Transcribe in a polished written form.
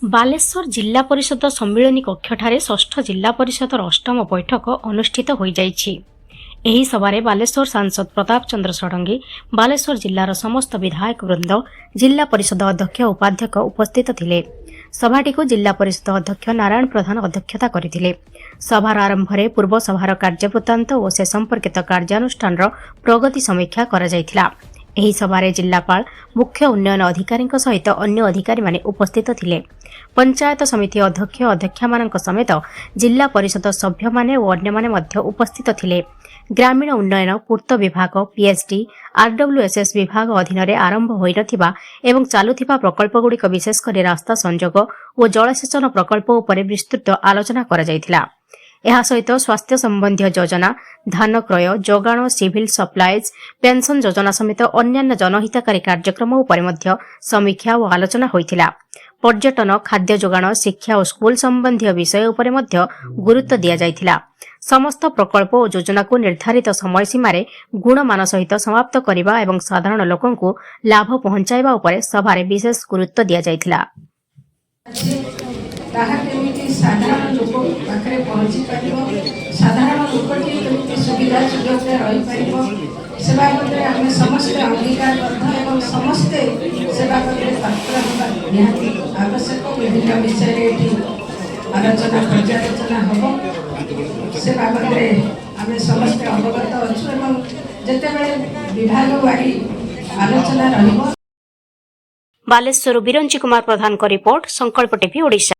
ବାଲେଶ୍ୱର ଜିଲ୍ଲା ପରିଷଦ ସମ୍ମିଳନୀ କକ୍ଷଠାରେ ଷଷ୍ଠ ଜିଲ୍ଲା ପରିଷଦର ଅଷ୍ଟମ ବୈଠକ ଅନୁଷ୍ଠିତ ହୋଇଯାଇଛି। ଏହି ସଭାରେ ବାଲେଶ୍ୱର ସାଂସଦ ପ୍ରତାପ ଚନ୍ଦ୍ର ଷଡ଼ଙ୍ଗୀ, ବାଲେଶ୍ୱର ଜିଲ୍ଲାର ସମସ୍ତ ବିଧାୟକ ବୃନ୍ଦ, ଜିଲ୍ଲା ପରିଷଦ ଅଧ୍ୟକ୍ଷ ଓ ଉପାଧ୍ୟକ୍ଷ ଉପସ୍ଥିତ ଥିଲେ। ସଭାଟିକୁ ଜିଲ୍ଲା ପରିଷଦ ଅଧ୍ୟକ୍ଷ ନାରାୟଣ ପ୍ରଧାନ ଅଧ୍ୟକ୍ଷତା କରିଥିଲେ। ସଭାର ଆରମ୍ଭରେ ପୂର୍ବ ସଭାର କାର୍ଯ୍ୟବୃତ୍ତାନ୍ତ ଓ ସେ ସମ୍ପର୍କିତ କାର୍ଯ୍ୟାନୁଷ୍ଠାନର ପ୍ରଗତି ସମୀକ୍ଷା କରାଯାଇଥିଲା। ଏହି ସଭାରେ ଜିଲ୍ଲାପାଳ, ମୁଖ୍ୟ ଉନ୍ନୟନ ଅଧିକାରୀଙ୍କ ସହିତ ଅନ୍ୟ ଅଧିକାରୀମାନେ ଉପସ୍ଥିତ ଥିଲେ। ପଞ୍ଚାୟତ ସମିତି ଅଧ୍ୟକ୍ଷ ଅଧ୍ୟକ୍ଷାମାନଙ୍କ ସମେତ ଜିଲ୍ଲା ପରିଷଦ ସଭ୍ୟମାନେ ଓ ଅନ୍ୟମାନେ ମଧ୍ୟ ଉପସ୍ଥିତ ଥିଲେ। ଗ୍ରାମୀଣ ଉନ୍ନୟନ, ପୂର୍ତ୍ତ ବିଭାଗ, ପିଏଚ୍ଡି, ଆର୍ଡବ୍ଲ୍ୟୁଏସ୍ଏସ୍ ବିଭାଗ ଅଧୀନରେ ଆରମ୍ଭ ହୋଇନଥିବା ଏବଂ ଚାଲୁଥିବା ପ୍ରକଳ୍ପଗୁଡ଼ିକ ବିଶେଷ କରି ରାସ୍ତା ସଂଯୋଗ ଓ ଜଳସେଚନ ପ୍ରକଳ୍ପ ଉପରେ ବିସ୍ତୃତ ଆଲୋଚନା କରାଯାଇଥିଲା। ଏହା ସହିତ ସ୍ୱାସ୍ଥ୍ୟ ସମ୍ବନ୍ଧୀୟ ଯୋଜନା, ଧାନ କ୍ରୟ, ଯୋଗାଣ, ସିଭିଲ୍ ସପ୍ଲାଇଜ୍, ପେନ୍ସନ୍ ଯୋଜନା ସମେତ ଅନ୍ୟାନ୍ୟ ଜନହିତକାରୀ କାର୍ଯ୍ୟକ୍ରମ ଉପରେ ମଧ୍ୟ ସମୀକ୍ଷା ଓ ଆଲୋଚନା ହୋଇଥିଲା। ପର୍ଯ୍ୟଟନ, ଖାଦ୍ୟ ଯୋଗାଣ, ଶିକ୍ଷା ଓ ସ୍କୁଲ ସମ୍ବନ୍ଧୀୟ ବିଷୟ ଉପରେ ମଧ୍ୟ ଗୁରୁତ୍ୱ ଦିଆଯାଇଥିଲା। ସମସ୍ତ ପ୍ରକଳ୍ପ ଓ ଯୋଜନାକୁ ନିର୍ଦ୍ଧାରିତ ସମୟସୀମାରେ ଗୁଣମାନ ସହିତ ସମାପ୍ତ କରିବା ଏବଂ ସାଧାରଣ ଲୋକଙ୍କୁ ଲାଭ ପହଞ୍ଚାଇବା ଉପରେ ସଭାରେ ବିଶେଷ ଗୁରୁତ୍ୱ ଦିଆଯାଇଥିଲା। ତାହା କେମିତି ସାଧାରଣ ଲୋକ ପାଖରେ ପହଞ୍ଚି ପାରିବ, ସାଧାରଣ ଲୋକଟି କେମିତି ସୁବିଧା ସୁଯୋଗରେ ରହିପାରିବ, ସେ ବାବଦରେ ଆମେ ସମସ୍ତେ ଅଙ୍ଗୀକାରବଦ୍ଧ ଏବଂ ସମସ୍ତେ ସେ ବାବଦରେ ତତ୍ପର ହେବା ନିହାତି ଆବଶ୍ୟକ। ବିଭିନ୍ନ ବିଷୟରେ ଏଠି ଆଲୋଚନା ପର୍ଯ୍ୟାଲୋଚନା ହେବ, ସେ ବାବଦରେ ଆମେ ସମସ୍ତେ ଅବଗତ ଅଛୁ ଏବଂ ଯେତେବେଳେ ବିଭାଗ ବାରି ଆଲୋଚନା ରହିବ। ବାଲେଶ୍ୱରରୁ ବିରଞ୍ଚି କୁମାର ପ୍ରଧାନଙ୍କ ରିପୋର୍ଟ, ସଂକଳ୍ପ ଟିଭି, ଓଡ଼ିଶା।